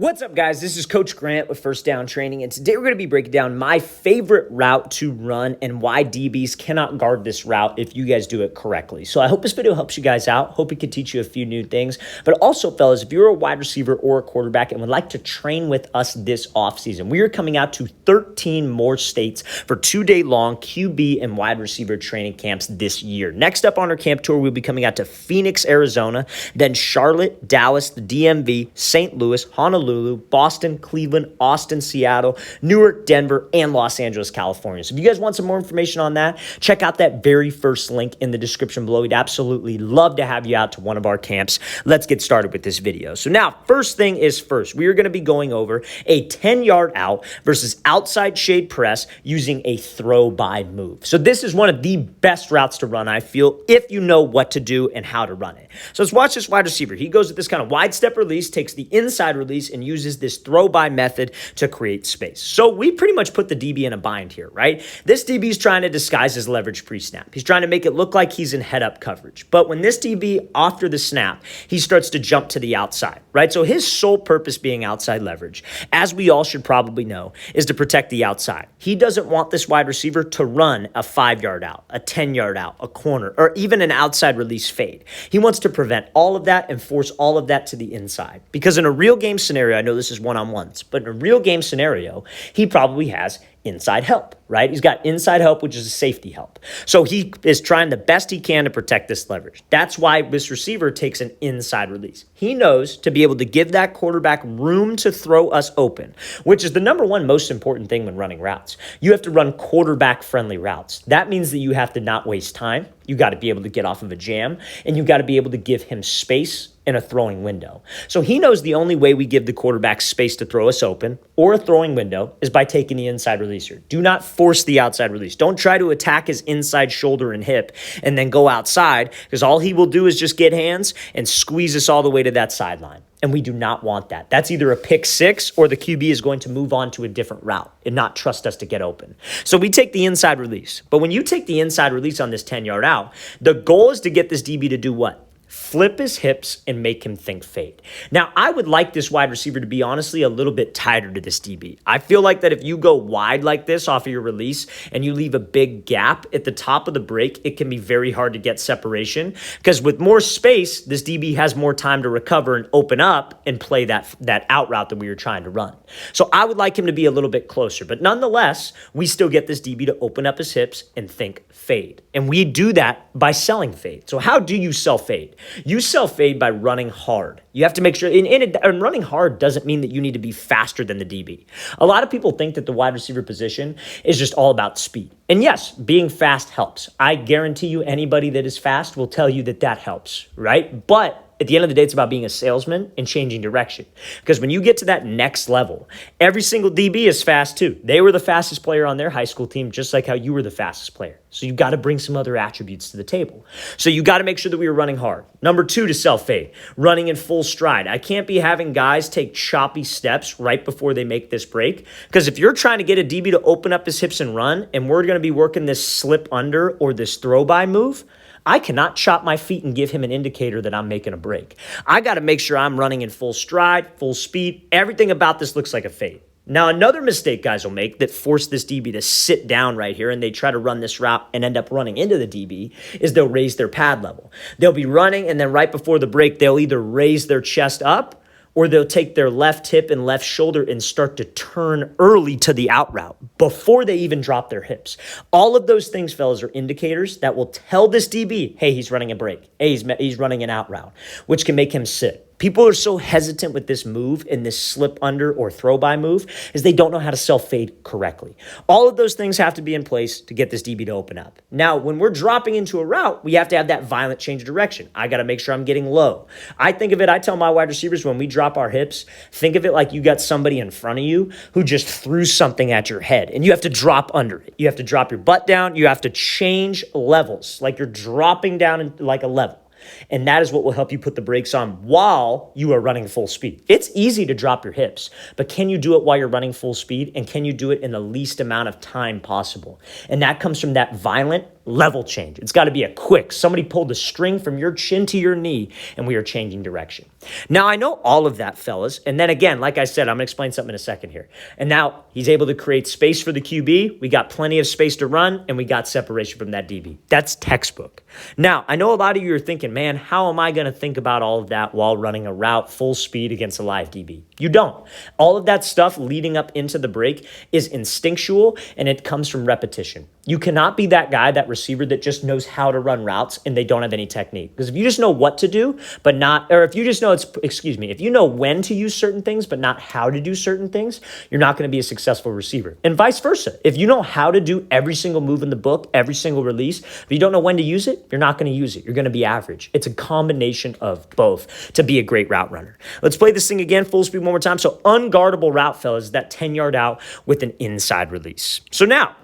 What's up, guys? This is Coach Grant with First Down Training, and today we're going to be breaking down my favorite route to run and why DBs cannot guard this route if you guys do it correctly. So I hope this video helps you guys out. Hope it can teach you a few new things. But also, fellas, if you're a wide receiver or a quarterback and would like to train with us this offseason, we are coming out to 13 more states for 2-day-long QB and wide receiver training camps this year. Next up on our camp tour, we'll be coming out to Phoenix, Arizona, then Charlotte, Dallas, the DMV, St. Louis, Honolulu, Boston, Cleveland, Austin, Seattle, Newark, Denver, and Los Angeles, California. So if you guys want some more information on that, check out that very first link in the description below. We'd absolutely love to have you out to one of our camps. Let's get started with this video. So now, first thing is first, we are going to be going over a 10-yard out versus outside shade press using a throw-by move. So this is one of the best routes to run, I feel, if you know what to do and how to run it. So let's watch this wide receiver. He goes with this kind of wide step release, takes the inside release, and uses this throw-by method to create space. So we pretty much put the DB in a bind here, right? This DB is trying to disguise his leverage pre-snap. He's trying to make it look like he's in head-up coverage. But when this DB, after the snap, he starts to jump to the outside, right? So his sole purpose being outside leverage, as we all should probably know, is to protect the outside. He doesn't want this wide receiver to run a 5-yard out, a 10-yard out, a corner, or even an outside release fade. He wants to prevent all of that and force all of that to the inside. Because in a real game scenario, I know this is one-on-ones, but in a real game scenario, he probably has inside help, right? He's got inside help, which is a safety help. So he is trying the best he can to protect this leverage. That's why this receiver takes an inside release. He knows to be able to give that quarterback room to throw us open, which is the number one most important thing when running routes. You have to run quarterback-friendly routes. That means that you have to not waste time. You got to be able to get off of a jam, and you got to be able to give him space in a throwing window. So he knows the only way we give the quarterback space to throw us open or a throwing window is by taking the inside releaser. Do not force the outside release. Don't try to attack his inside shoulder and hip and then go outside, because all he will do is just get hands and squeeze us all the way to that sideline. And we do not want that. That's either a pick six or the QB is going to move on to a different route and not trust us to get open. So we take the inside release. But when you take the inside release on this 10-yard out, the goal is to get this DB to do what? Flip his hips and make him think fade. Now, I would like this wide receiver to be honestly a little bit tighter to this DB. I feel like that if you go wide like this off of your release and you leave a big gap at the top of the break, it can be very hard to get separation, because with more space, this DB has more time to recover and open up and play that out route that we were trying to run. So I would like him to be a little bit closer, but nonetheless, we still get this DB to open up his hips and think fade. And we do that by selling fade. So how do you sell fade? You sell fade by running hard. You have to make sure, and running hard doesn't mean that you need to be faster than the DB. A lot of people think that the wide receiver position is just all about speed. And yes, being fast helps. I guarantee you anybody that is fast will tell you that that helps, right? But at the end of the day, it's about being a salesman and changing direction. Because when you get to that next level, every single DB is fast too. They were the fastest player on their high school team, just like how you were the fastest player. So you got to bring some other attributes to the table. So you got to make sure that we were running hard. Number two, to sell fade, running in full stride. I can't be having guys take choppy steps right before they make this break. Because if you're trying to get a DB to open up his hips and run, and we're going to be working this slip under or this throw by move, I cannot chop my feet and give him an indicator that I'm making a break. I got to make sure I'm running in full stride, full speed. Everything about this looks like a fade. Now, another mistake guys will make that force this DB to sit down right here and they try to run this route and end up running into the DB is they'll raise their pad level. They'll be running, and then right before the break, they'll either raise their chest up or they'll take their left hip and left shoulder and start to turn early to the out route before they even drop their hips. All of those things, fellas, are indicators that will tell this DB, hey, he's running a break. Hey, he's running an out route, which can make him sit. People are so hesitant with this move and this slip under or throw by move is they don't know how to sell fade correctly. All of those things have to be in place to get this DB to open up. Now, when we're dropping into a route, we have to have that violent change of direction. I got to make sure I'm getting low. I tell my wide receivers when we drop our hips, think of it like you got somebody in front of you who just threw something at your head and you have to drop under it. You have to drop your butt down. You have to change levels, like you're dropping down like a level. And that is what will help you put the brakes on while you are running full speed. It's easy to drop your hips, but can you do it while you're running full speed? And can you do it in the least amount of time possible? And that comes from that violent level change. It's got to be a quick, somebody pulled the string from your chin to your knee and we are changing direction. Now, I know all of that, fellas. And then again, like I said, I'm going to explain something in a second here. And now he's able to create space for the QB. We got plenty of space to run and we got separation from that DB. That's textbook. Now, I know a lot of you are thinking, man, how am I going to think about all of that while running a route full speed against a live DB? You don't. All of that stuff leading up into the break is instinctual and it comes from repetition. You cannot be that guy, that receiver that just knows how to run routes and they don't have any technique. Because if you just know what to do, but not, or if you just know if you know when to use certain things, but not how to do certain things, you're not going to be a successful receiver. And vice versa. If you know how to do every single move in the book, every single release, but you don't know when to use it, you're not going to use it. You're going to be average. It's a combination of both to be a great route runner. Let's play this thing again, full speed one more time. So unguardable route, fellas, is that 10-yard out with an inside release. So now,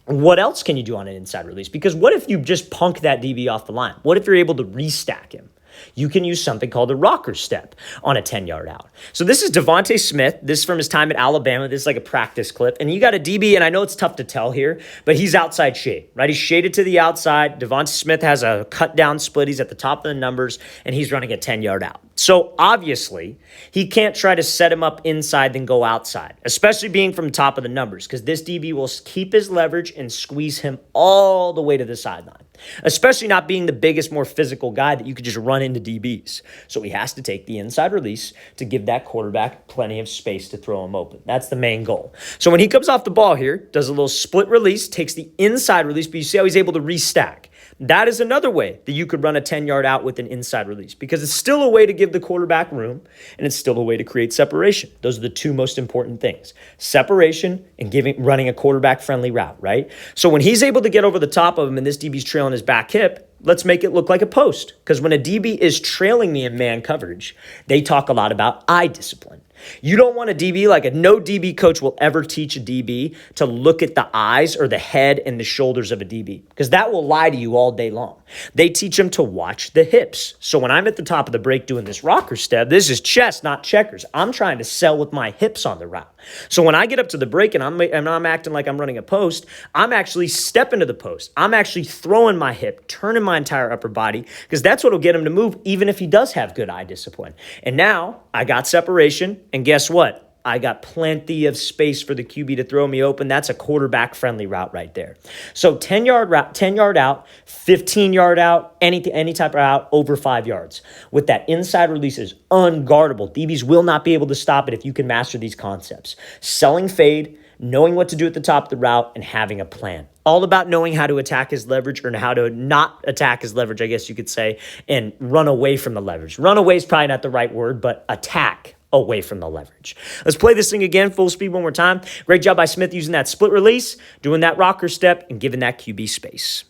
what else can you do on an inside release? Because what if you just punk that DB off the line? What if you're able to restack him? You can use something called a rocker step on a 10-yard out. So this is Devontae Smith. This is from his time at Alabama. This is like a practice clip. And you got a DB, and I know it's tough to tell here, but he's outside shade, right? He's shaded to the outside. Devontae Smith has a cut down split. He's at the top of the numbers, and he's running a 10-yard out. So obviously, he can't try to set him up inside then go outside, especially being from the top of the numbers, because this DB will keep his leverage and squeeze him all the way to the sideline, especially not being the biggest, more physical guy that you could just run into DBs. So he has to take the inside release to give that quarterback plenty of space to throw him open. That's the main goal. So when he comes off the ball here, does a little split release, takes the inside release, but you see how he's able to restack. That is another way that you could run a 10-yard out with an inside release, because it's still a way to give the quarterback room and it's still a way to create separation. Those are the two most important things: separation and running a quarterback-friendly route, right? So when he's able to get over the top of him and this DB's trailing his back hip, let's make it look like a post, because when a DB is trailing me in man coverage, they talk a lot about eye discipline. You don't want a DB, like no DB coach will ever teach a DB to look at the eyes or the head and the shoulders of a DB, because that will lie to you all day long. They teach them to watch the hips. So when I'm at the top of the break doing this rocker step, this is chess, not checkers. I'm trying to sell with my hips on the route. So when I get up to the break and I'm acting like I'm running a post, I'm actually stepping to the post. I'm actually throwing my hip, turning my entire upper body, because that's what will get him to move, even if he does have good eye discipline. And now I got separation. And guess what? I got plenty of space for the QB to throw me open. That's a quarterback-friendly route right there. So 10-yard route, 10-yard out, 15-yard out, any type of out over 5 yards. With that inside release is unguardable. DBs will not be able to stop it if you can master these concepts. Selling fade, knowing what to do at the top of the route, and having a plan. All about knowing how to attack his leverage, or how to not attack his leverage, I guess you could say, and run away from the leverage. Run away is probably not the right word, but attack away from the leverage. Let's play this thing again, full speed one more time. Great job by Smith using that split release, doing that rocker step, and giving that QB space.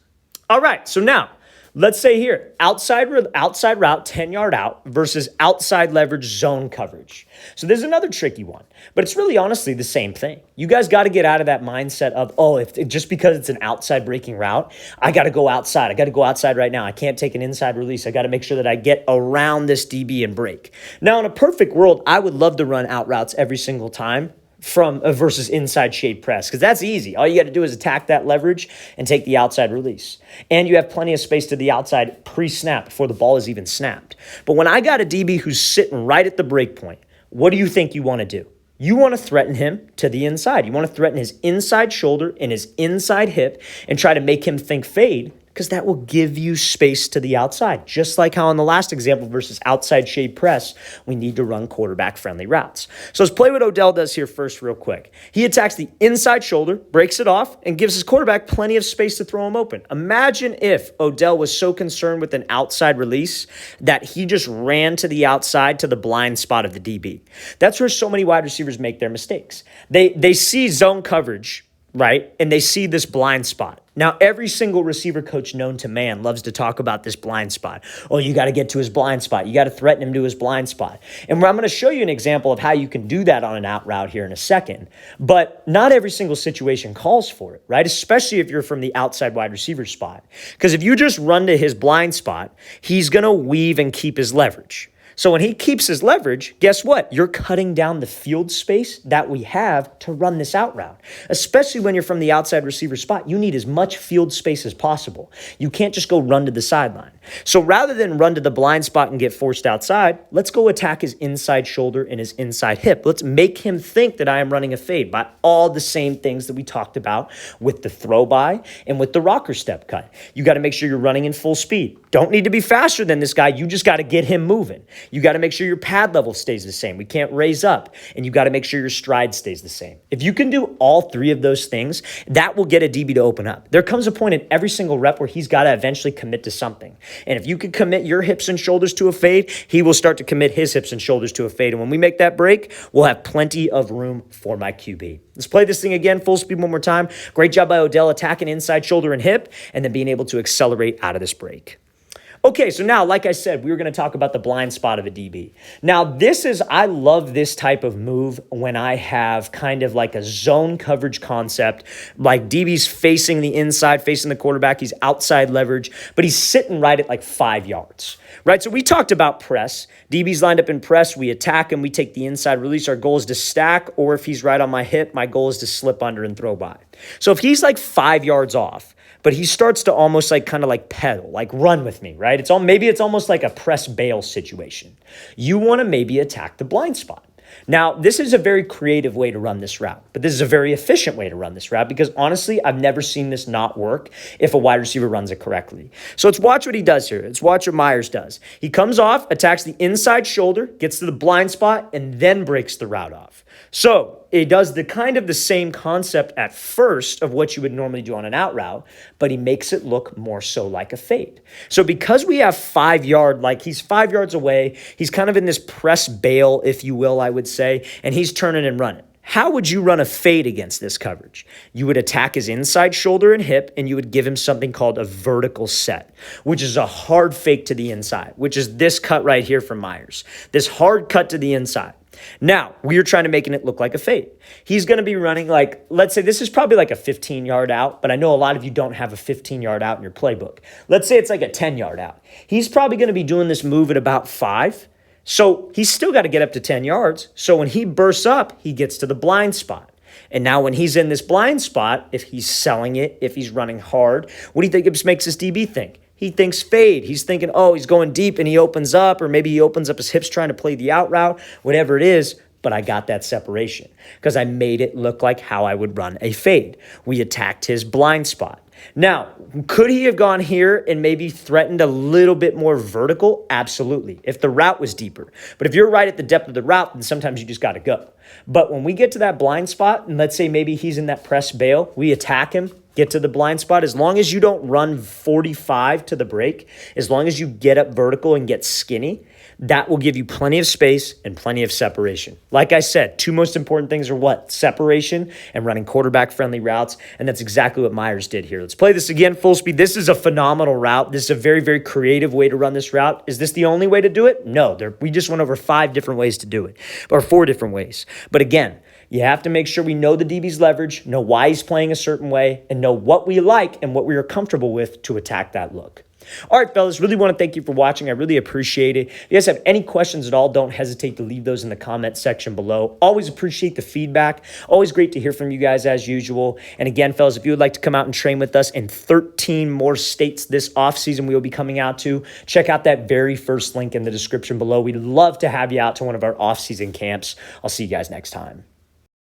All right, so now, let's say here, outside route, 10-yard out versus outside leverage zone coverage. So there's another tricky one, but it's really honestly the same thing. You guys got to get out of that mindset of, just because it's an outside breaking route, I got to go outside. I got to go outside right now. I can't take an inside release. I got to make sure that I get around this DB and break. Now, in a perfect world, I would love to run out routes every single time versus inside shade press, because that's easy. All you got to do is attack that leverage and take the outside release. And you have plenty of space to the outside pre-snap before the ball is even snapped. But when I got a DB who's sitting right at the break point, what do you think you want to do? You want to threaten him to the inside. You want to threaten his inside shoulder and his inside hip and try to make him think fade, because that will give you space to the outside. Just like how in the last example versus outside shade press, we need to run quarterback-friendly routes. So let's play what Odell does here first real quick. He attacks the inside shoulder, breaks it off, and gives his quarterback plenty of space to throw him open. Imagine if Odell was so concerned with an outside release that he just ran to the outside to the blind spot of the DB. That's where so many wide receivers make their mistakes. They see zone coverage, right? And they see this blind spot. Now, every single receiver coach known to man loves to talk about this blind spot. Oh, you got to get to his blind spot. You got to threaten him to his blind spot. And I'm going to show you an example of how you can do that on an out route here in a second. But not every single situation calls for it, right? Especially if you're from the outside wide receiver spot. Because if you just run to his blind spot, he's going to weave and keep his leverage. So when he keeps his leverage, guess what? You're cutting down the field space that we have to run this out route. Especially when you're from the outside receiver spot, you need as much field space as possible. You can't just go run to the sideline. So rather than run to the blind spot and get forced outside, let's go attack his inside shoulder and his inside hip. Let's make him think that I am running a fade by all the same things that we talked about with the throw by and with the rocker step cut. You got to make sure you're running in full speed. Don't need to be faster than this guy. You just got to get him moving. You got to make sure your pad level stays the same. We can't raise up. And you got to make sure your stride stays the same. If you can do all three of those things, that will get a DB to open up. There comes a point in every single rep where he's got to eventually commit to something. And if you can commit your hips and shoulders to a fade, he will start to commit his hips and shoulders to a fade. And when we make that break, we'll have plenty of room for my QB. Let's play this thing again, full speed one more time. Great job by Odell attacking inside shoulder and hip, and then being able to accelerate out of this break. Okay, so now, like I said, we were going to talk about the blind spot of a DB. Now, I love this type of move when I have kind of like a zone coverage concept, like DB's facing the inside, facing the quarterback, he's outside leverage, but he's sitting right at like 5 yards, right? So we talked about press. DB's lined up in press, we attack him, we take the inside release. Our goal is to stack, or if he's right on my hip, my goal is to slip under and throw by. So if he's like 5 yards off, but he starts to almost like kind of like pedal, like run with me, right? Maybe it's almost like a press bail situation. You want to maybe attack the blind spot. Now, this is a very creative way to run this route, but this is a very efficient way to run this route because honestly, I've never seen this not work if a wide receiver runs it correctly. So let's watch what he does here. Let's watch what Myers does. He comes off, attacks the inside shoulder, gets to the blind spot, and then breaks the route off. So it does the same concept at first of what you would normally do on an out route, but he makes it look more so like a fade. So because we have 5 yard, like he's 5 yards away, he's kind of in this press bail, if you will, I would say, and he's turning and running. How would you run a fade against this coverage? You would attack his inside shoulder and hip, and you would give him something called a vertical set, which is a hard fake to the inside, which is this cut right here from Myers. This hard cut to the inside. Now, we are trying to make it look like a fade. He's going to be running like, let's say this is probably like a 15-yard out, but I know a lot of you don't have a 15-yard out in your playbook. Let's say it's like a 10-yard out. He's probably going to be doing this move at about 5. So he's still got to get up to 10 yards. So when he bursts up, he gets to the blind spot. And now when he's in this blind spot, if he's selling it, if he's running hard, what do you think it makes this DB think? He thinks fade. He's thinking, oh, he's going deep and he opens up, or maybe he opens up his hips trying to play the out route, whatever it is. But I got that separation because I made it look like how I would run a fade. We attacked his blind spot. Now, could he have gone here and maybe threatened a little bit more vertical? Absolutely, if the route was deeper. But if you're right at the depth of the route, then sometimes you just got to go. But when we get to that blind spot, and let's say maybe he's in that press bail, we attack him, get to the blind spot. As long as you don't run 45 to the break, as long as you get up vertical and get skinny, that will give you plenty of space and plenty of separation. Like I said, two most important things are what? Separation and running quarterback-friendly routes, and that's exactly what Myers did here. Let's play this again, full speed. This is a phenomenal route. This is a very, very creative way to run this route. Is this the only way to do it? No. We just went over 5 different ways to do it, or 4 different ways. But again, you have to make sure we know the DB's leverage, know why he's playing a certain way, and know what we like and what we are comfortable with to attack that look. All right, fellas, really want to thank you for watching. I really appreciate it. If you guys have any questions at all, don't hesitate to leave those in the comment section below. Always appreciate the feedback. Always great to hear from you guys as usual. And again, fellas, if you would like to come out and train with us in 13 more states this offseason we will be coming out to, check out that very first link in the description below. We'd love to have you out to one of our offseason camps. I'll see you guys next time.